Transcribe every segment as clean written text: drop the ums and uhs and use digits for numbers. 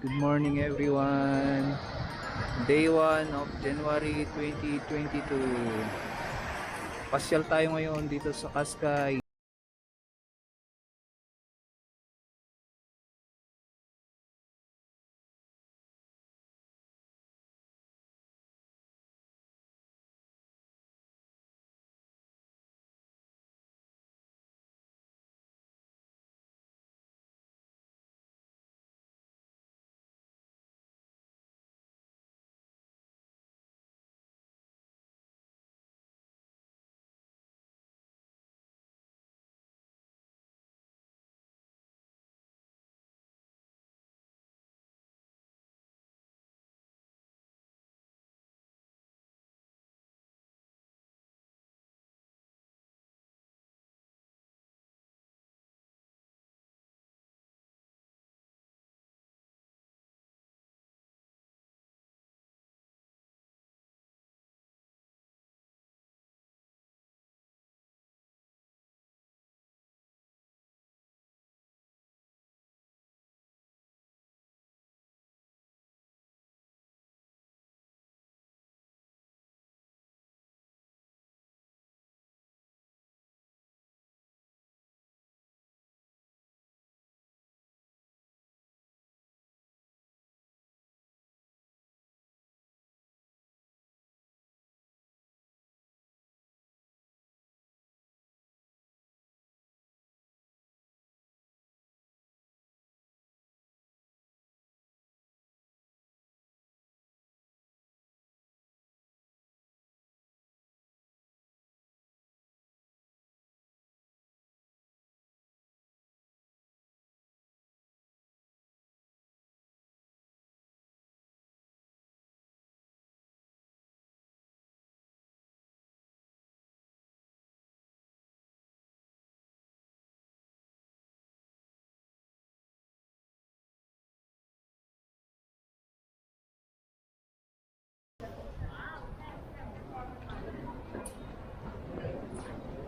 Good morning everyone. Day 1 of January 2022. Pasyal tayo ngayon dito sa Cascais.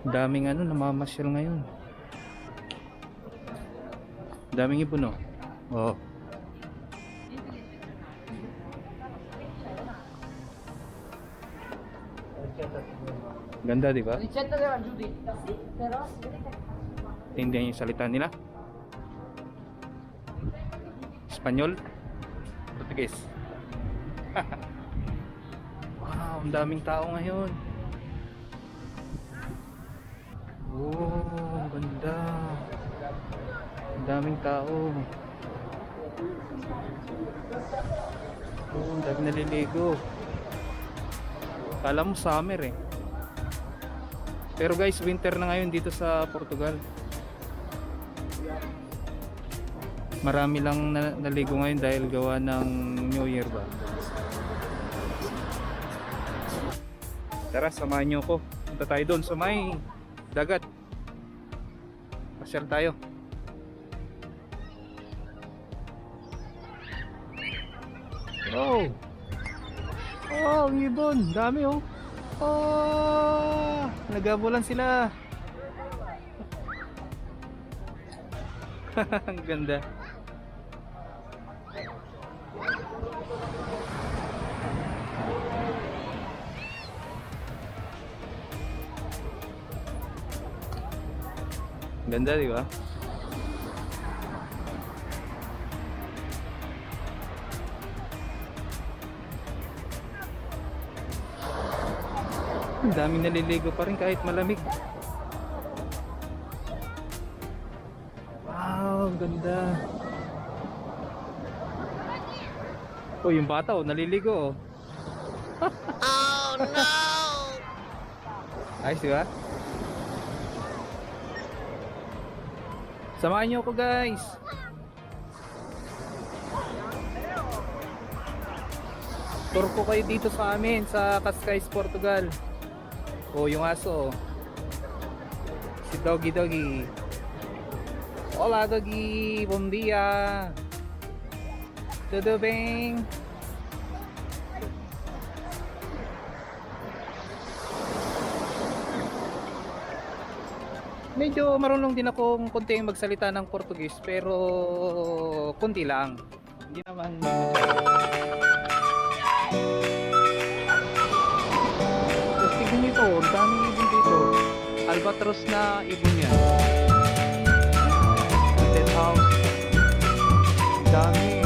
Daming namamasyal ngayon. Daming ibon oh. Oh. Ganda, di ba? Ricetta della Giuditta, sì, però Tindihan yung salita nila. Espanyol, Portuguese. Wow, ang daming tao ngayon. Oh, ang ganda. Ang daming tao. Oh, ang daming naliligo. Kala mo summer eh. Pero guys, winter na ngayon dito sa Portugal. Marami lang naligo ngayon dahil gawa ng New Year ba. Tara, samahan nyo ko. Punta tayo doon sa may dagat. Pasyal tayo. Oh! Oh, ang ibon. Dami oh. Oh! Nagabulan sila. Ang ganda. Ganda, di ba? Ang daming naliligo pa rin kahit malamig. Wow, ang ganda. Oh, yung bata oh, naliligo oh. Oh no! Ayos, di ba? Samahan niyo ako guys. Tour ko kayo dito sa amin sa Cascais, Portugal. Oh, yung aso. Si Doggy Doggy. Hola Doggy, bom dia. Tudo bem? Medyo marunong din akong konting magsalita ng Portuguese pero konti lang. Hindi naman masyado. Tapos tignan nyo ito, ang daming ibon dito. Albatros na ibon yan. Haunted house. Ang dami.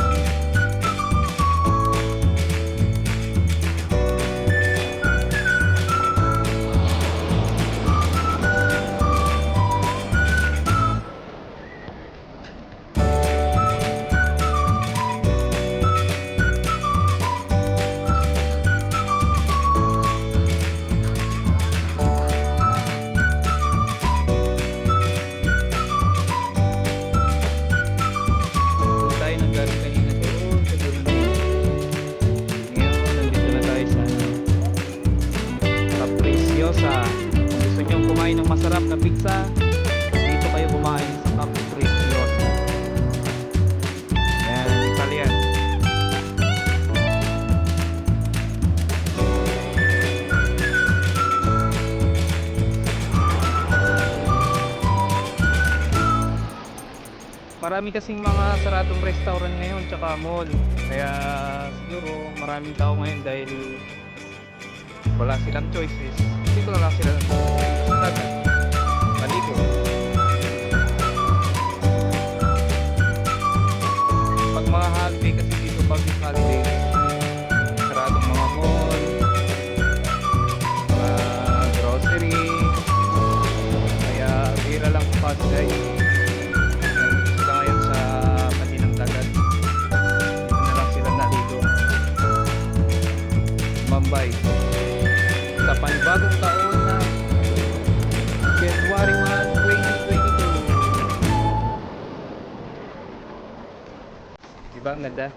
Doon tayo nanggaling kanina doon sa dulo na yun. Ngayon, nandito na tayo sa Capriziosa. Kung gusto nyo kumain ng masarap na pizza, dito kayo kumain sa Capriziosa. Yan, Italian. Marami kasing mga saradong restaurant ngayon tsaka mall. Kaya siguro maraming tao ngayon dahil wala silang choices. Dito na lang sila sa dagat. Maligo. Pag mga holiday kasi dito public holiday, saradong mga mall, mga grocery. Kaya bira lang pag dahil sila ngayon sa kaninang dagat. Dito na lang sila naligo. Mambay. Sa panibagong taon na January 1, 2022. Diba ang ganda?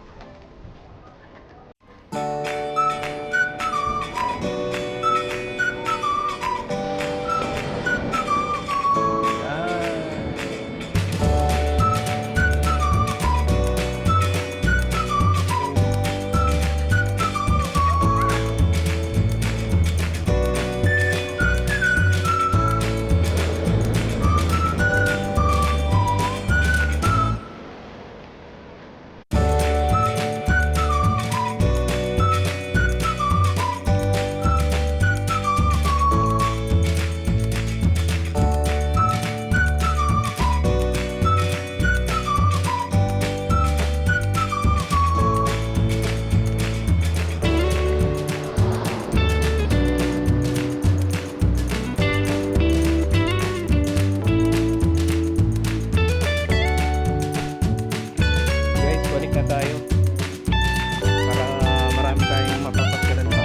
Guys, balik na tayo para marami tayong mapapasyalan pa.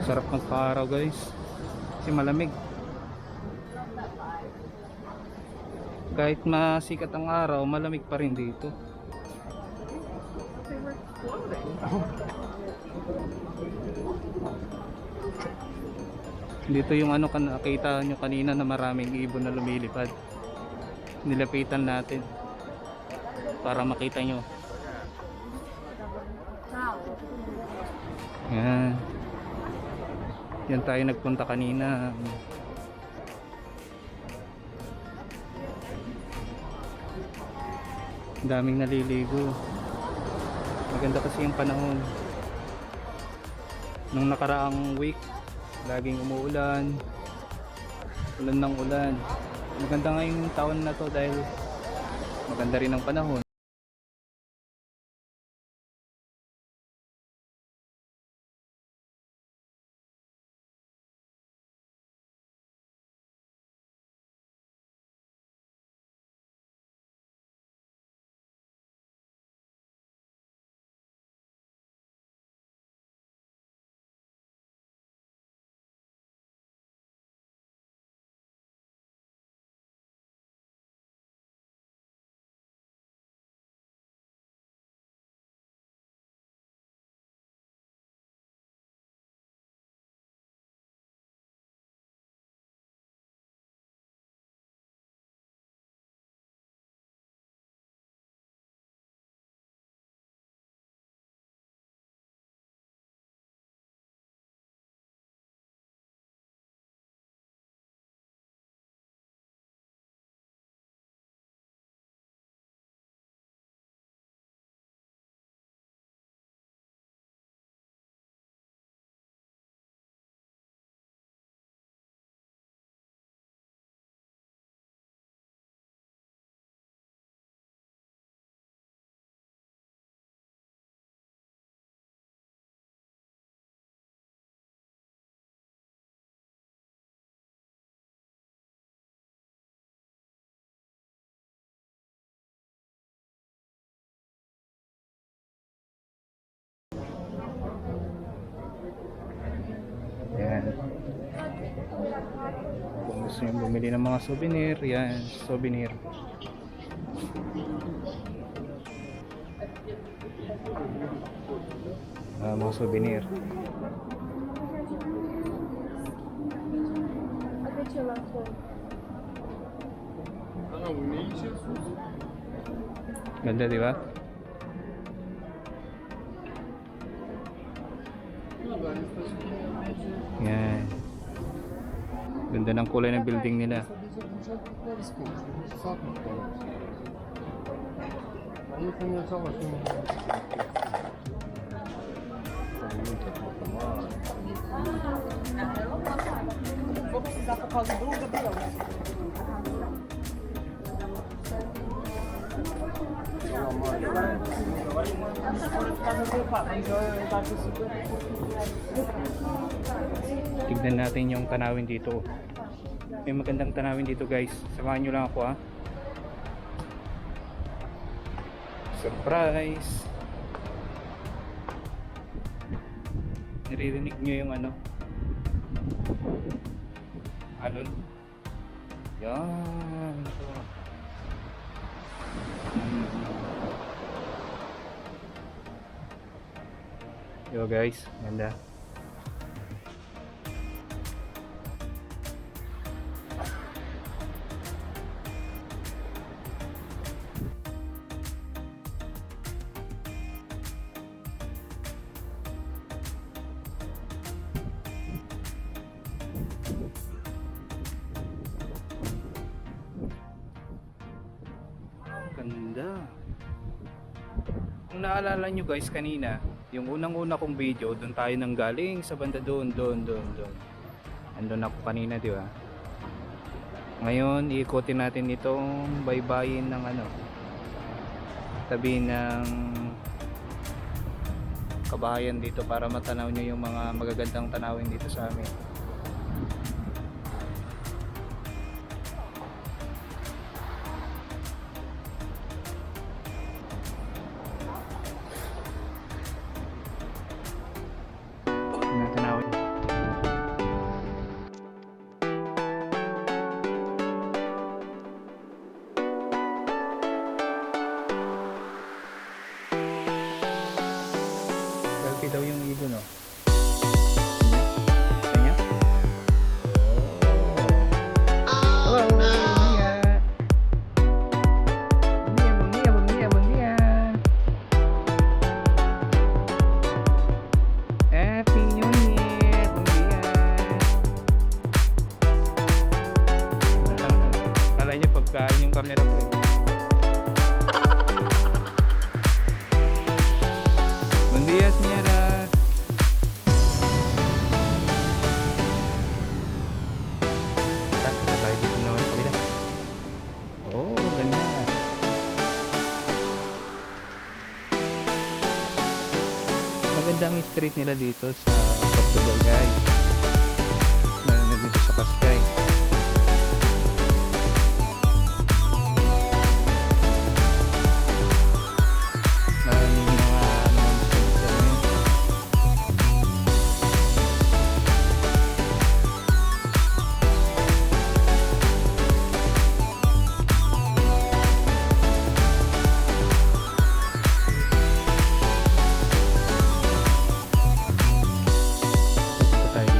Sarap magpa-araw guys kasi malamig. Kahit masikat ang araw, malamig pa rin dito. Dito yung ano, nakita nyo kanina na maraming ibon na lumilipad. Nilapitan natin para makita nyo. Yan. Yan tayo nagpunta kanina. Daming naliligo. Maganda kasi yung panahon. Nung nakaraang week, laging umuulan. Ulan ng ulan. Maganda ngayong taon na to dahil maganda rin ang panahon. gusto nyo bumili ng mga souvenir, yan, souvenir. Mga souvenir. Ganda, di ba? Yan. Ganda ng kulay ng building nila. Vou precisar por causa do Gabriel. Tignan natin yung tanawin dito. May magandang tanawin dito, guys. Samahan nyo lang ako, ha. Surprise! Naririnig nyo yung ano? Alon? Yan. Ito. Yo guys, ganda. Ganda. Kung naalala nyo guys kanina, yung unang-una kong video, doon tayo nang galing sa banda doon. Andun ako kanina, di ba? Ngayon, iikotin natin itong baybayin ng ano, tabi ng kabahayan dito para matanaw nyo yung mga magagandang tanawin dito sa amin. Tanawin. Selfie daw yung ibon, no? Kanya? Oh, no! Buen día. Happy New Year! Buen día! Kala niyo pagkain yung camera ko eh. Buen día, señora. Tapos tayo dito naman sa kabila. Oh, ganda. Maganda ang street nila dito sa Portugal, guys. Lalo na dito sa Pascay. Maraming mga monsters dyan, eh. Punta tayo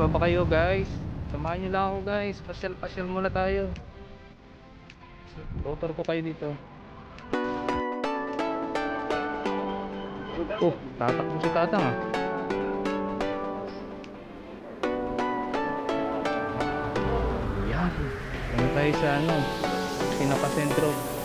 pa ba kayo guys? Samahan nyo lang ako guys. Pasyal muna tayo. Tutor ko kayo dito. Oh, tatakbo si tatang ah. Yan. Ano tayo sa ano? Pinaka-sentro.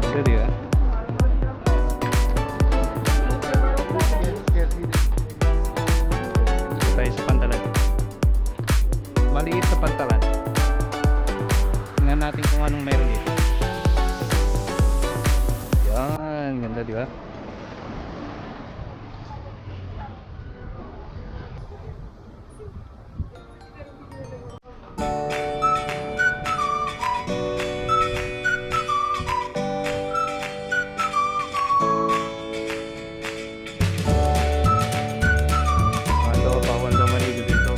Pwede ba? Dito tayo sa pantalan. Maliit sa pantalan. Tingnan natin kung anong meron dito. Yan, ganda di ba? Bawal daw maligo dito.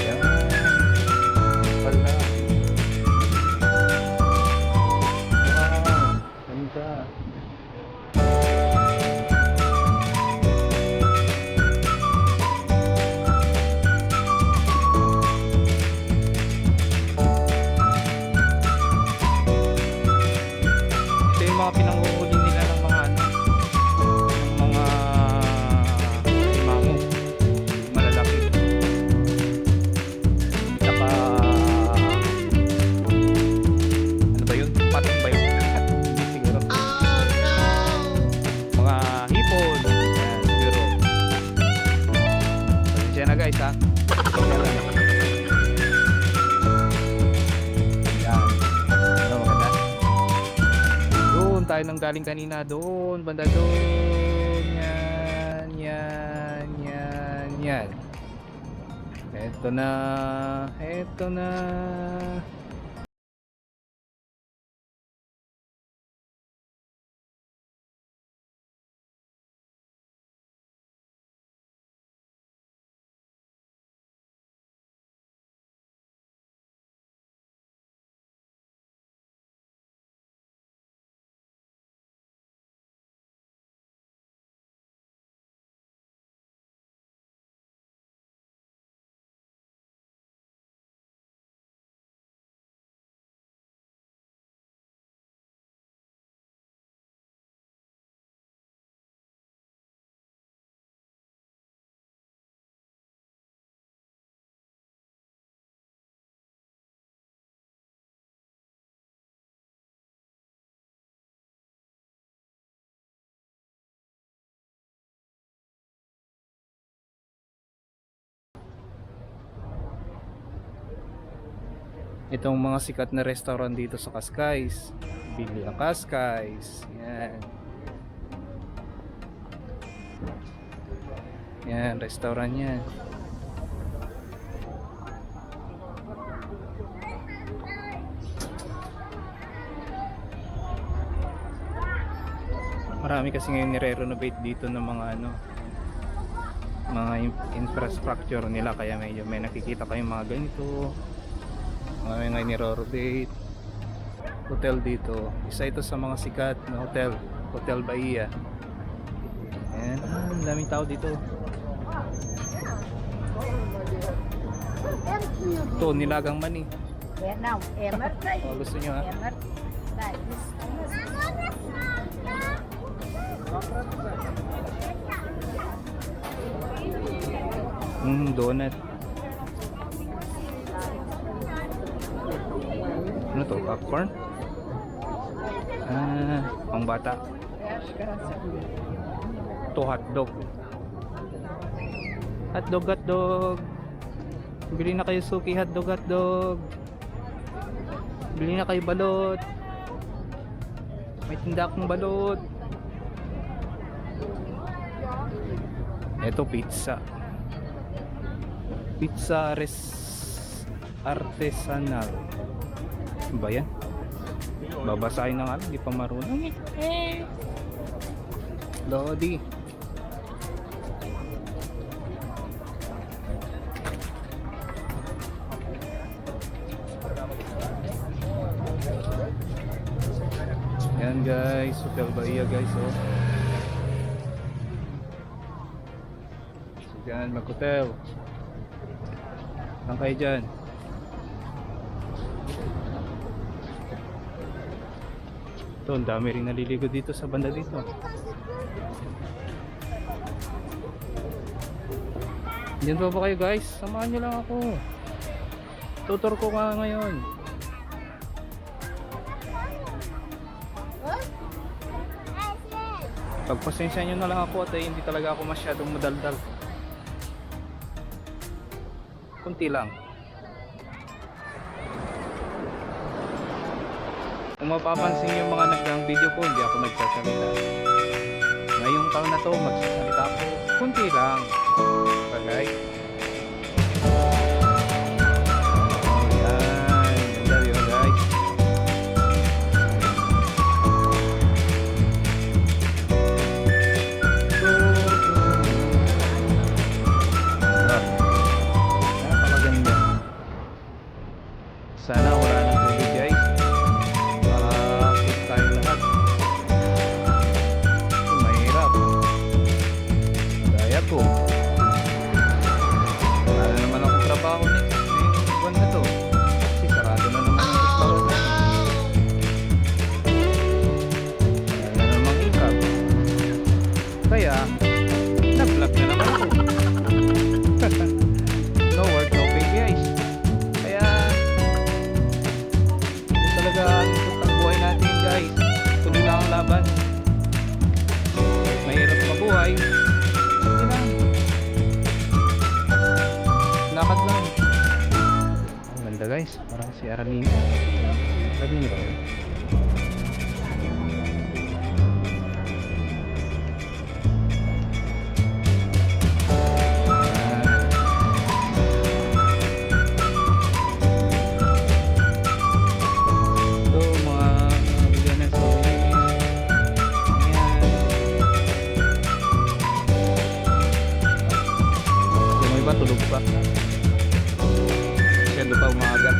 Yan. Pala. Wow. Ganda. Ito yung mga pinanguhuli nila ng mga ano, ng mga mango malalaki. Saka ano ba yun? Pating ba yun? Siguro. Oh no! Mga hipon. Yan, siguro. Pasensya na guys ha. Pasensya na. Yan. Ano maganda? Doon tayo nang galing kanina, doon, banda doon. Yan. Eto na. Itong mga sikat na restaurant dito sa Cascais. Bili ang Cascais. Yan. Yan, restaurant yan. Marami kasi ngayon nire-renovate dito ng mga ano, mga infrastructure nila, kaya medyo may nakikita kayong mga ganito. Mga ngayon nire-renovate hotel dito. Isa ito sa mga sikat na hotel, Hotel Bahia. Ayan, ang daming tao dito. Ito, nilagang mani. Oh, gusto nyo ha? Donut. Ano to? Popcorn? Pang bata. Ito hotdog. Hotdog. Bili na kayo suki, hotdog. Bili na kayo balot. May tinda akong balot. Ito pizza. Pizza artisanal. Ano ba yan? Babasahin na nga, hindi pa marunong. Lodi. Ayan guys, Hotel Bahia guys, oh. So dyan, mag-hotel. Saan kayo dyan? Ito, ang dami rin naliligo dito sa banda dito. Diyan pa ba kayo guys? Samahan nyo lang ako. Tutor ko nga ngayon. Pagpasensya nyo na lang ako at hindi talaga ako masyadong madaldal. Kunti lang. Kung mapapansin nyo yung mga nagdaang video ko, hindi ako nagsasalita. Ngayong taon na to, magsasalita ako. Kunti lang. Bagay. Oh yan. Ganda yun guys. Napakaganda. Sana wala nang tubig guys. Safe tayo lahat. Mahirap. Gaya ko. Wala naman akong trabaho ngayong buwan na to. Kasi sarado na naman yung restaurant na. Wala na namang income. Kaya, nag-vlog na naman ako. No work, no pay guys. Kaya, hindi talaga ang buhay natin guys. Tuloy lang ang laban. Kahit mahirap mabuhay, hindi lang. Lakad lang. Ang ganda guys, parang si Aralina. Aralina ba yun? Ito mga bigyan ng souvenirs. Ayan. Yung iba tulog pa. Masyado pa umaga.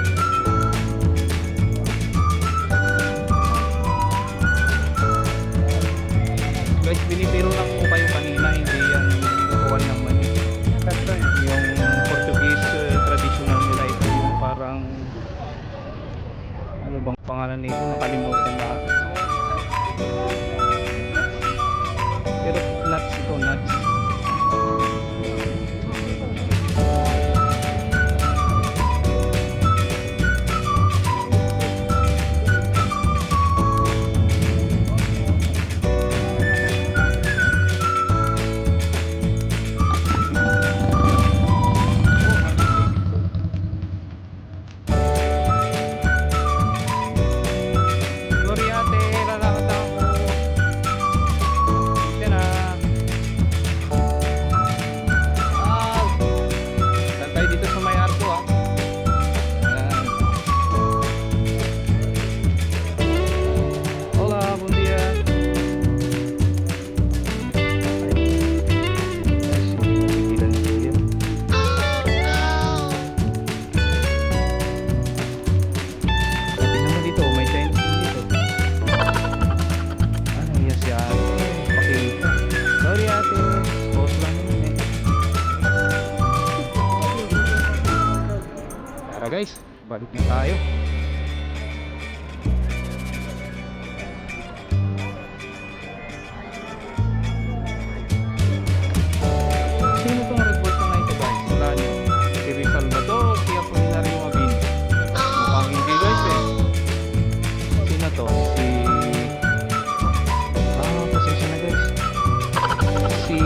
Guys, binibiro lang po kayo kanina, hindi yan kukuha ng mani. Yung Portuguese traditional nila, ito yung parang ano bang pangalan nito, nakalimutan na. Pero nuts ito, nuts. Sorry ate, lalakad ako. Yan na. Saan tayo dito sa may arko ah. Ayan. Hola, buen día. Sabi naman dito, may Chinese din dito. Ano yan si ate? Pakita. Sorry ate, post lang yun eh. Tara guys, balik na tayo. Sino tong Red Bull na ito guys? Wala nyo. Si Rizal ba to? Si Apolinario Mabin? Mukhang hindi guys eh. Sino to? Si... pasensya na guys. Si...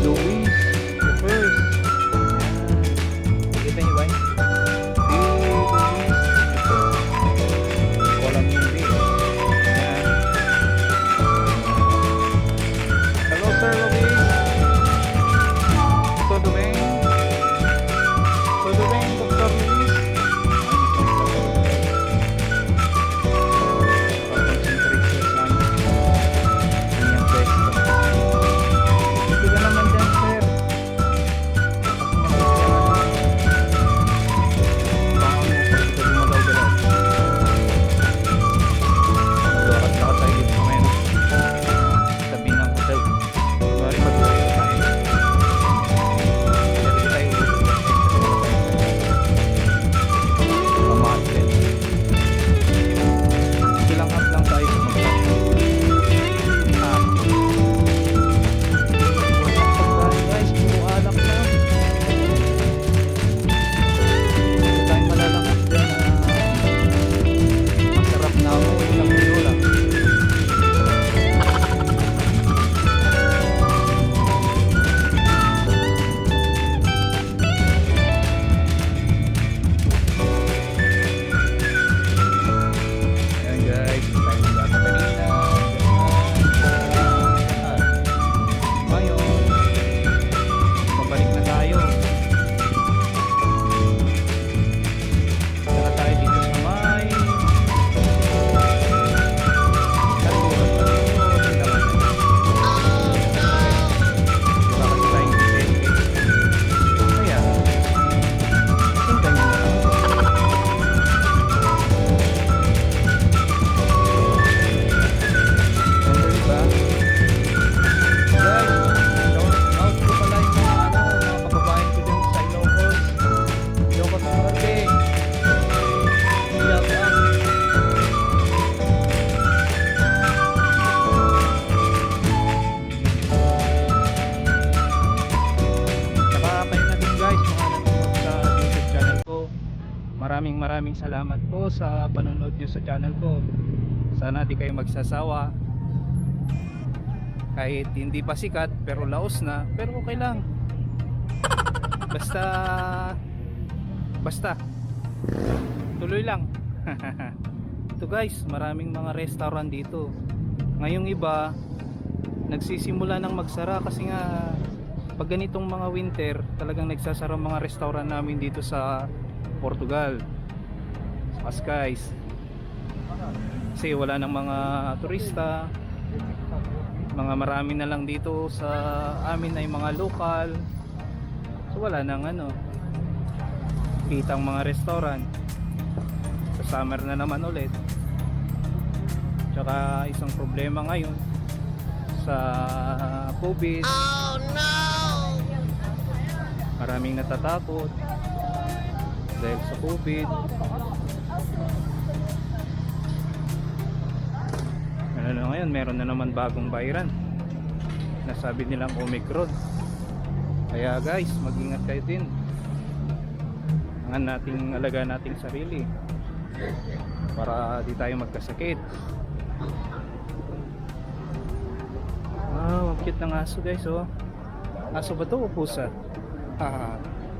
Luis the First. Ayan. maraming salamat po sa panonood nyo sa channel ko. Sana di kayo magsasawa. Kahit hindi pa sikat pero laos na, pero okay lang. Basta tuloy lang. Ito guys, maraming mga restaurant dito. Ngayong iba nagsisimula ng magsara kasi nga pag ganitong mga winter talagang nagsasara mga restaurant namin dito sa Portugal, sa Cascais, kasi wala nang mga turista. Mga marami na lang dito sa amin ay mga lokal, so wala nang kitang mga restaurant. Sa summer na naman ulit. Tsaka isang problema ngayon sa COVID. Oh no! Maraming natatakot dahil sa COVID. Ano na ngayon, meron na naman bagong bayran. Nasabi nilang Omicron. Kaya guys, mag-ingat kayo din. Alagaan nating sarili para di tayo magkasakit. Wow, ang cute ng aso guys, oh. Aso ba to o pusa?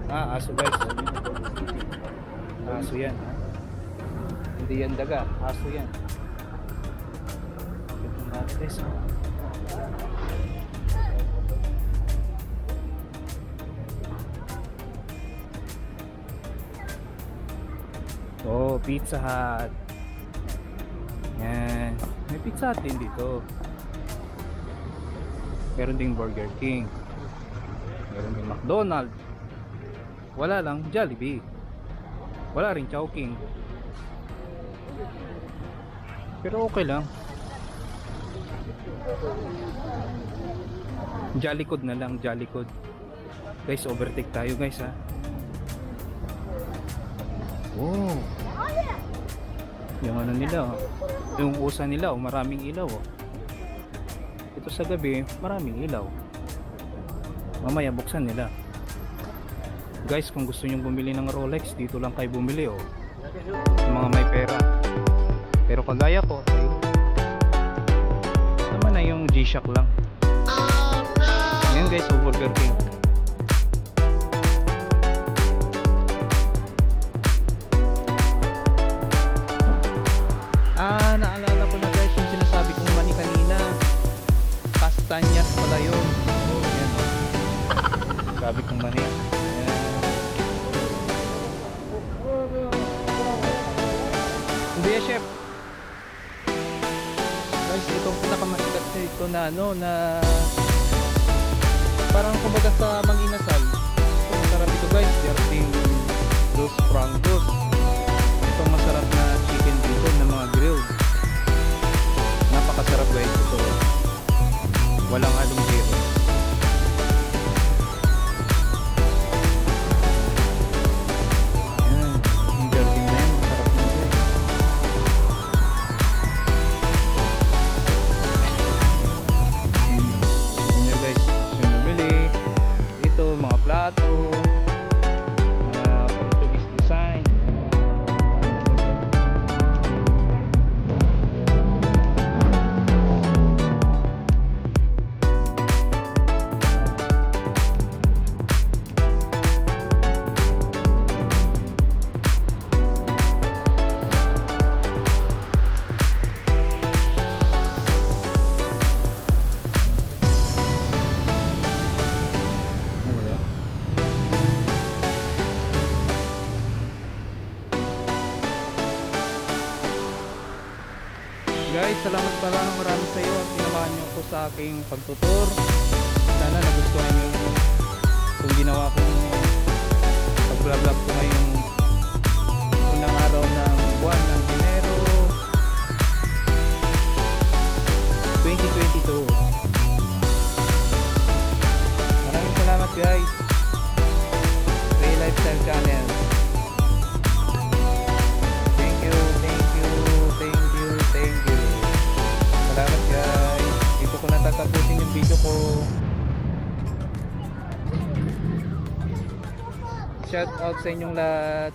Aso guys. Aso yan, ha? Hindi yan daga, aso yan. Cute ng aso guys, oh. Oh, Pizza Hut. Yan. May Pizza Hut din dito. Meron ding Burger King. Meron ding McDonald's. Wala lang Jollibee. Wala rin Chowking. Pero okay lang. Jollycod na lang, Jollycod. Guys, overtake tayo guys, ha. Oh. Yung ano nila, oh. Yung usa nila, oh, maraming ilaw, oh. Ito sa gabi, maraming ilaw. Mamaya buksan nila. Guys, kung gusto nyong bumili ng Rolex, dito lang kayo bumili, oh. Yung mga may pera. Pero kagaya ko, ay naman na yung G-Shock lang. Oh, no! Yan guys, oh, Burger King. Naalala ko na guys yung sinasabi kong mani kanina. Castañas pala yun. Oh, yan. Sabi kong mani. Hindi ya, chef. Guys, itong pinakamasikat na ito na na parang kumbaga sa Manginasal. Masarap ito guys. Jarting dos frangos. Itong masarap na chicken dito na mga grilled. Napakasarap guys ito. Walang halong zero. Ayan, yung jarting na yan, masarap na ito. Ayan guys, yung bumili. Ito, mga plato, mga Portuguese design. Guys, salamat pala ng marami sa iyo at sinamahan niyo ko sa aking pagtutur. Sana nagustuhan niyo kung ginawa kong pag-vlog ko ngayong unang araw ng buwan ng Enero 2022. Maraming salamat guys. Ray Lifestyle Channel. Thank you. Salamat guys. Dito ko natatapusin yung video ko. Shout out sa inyong lahat.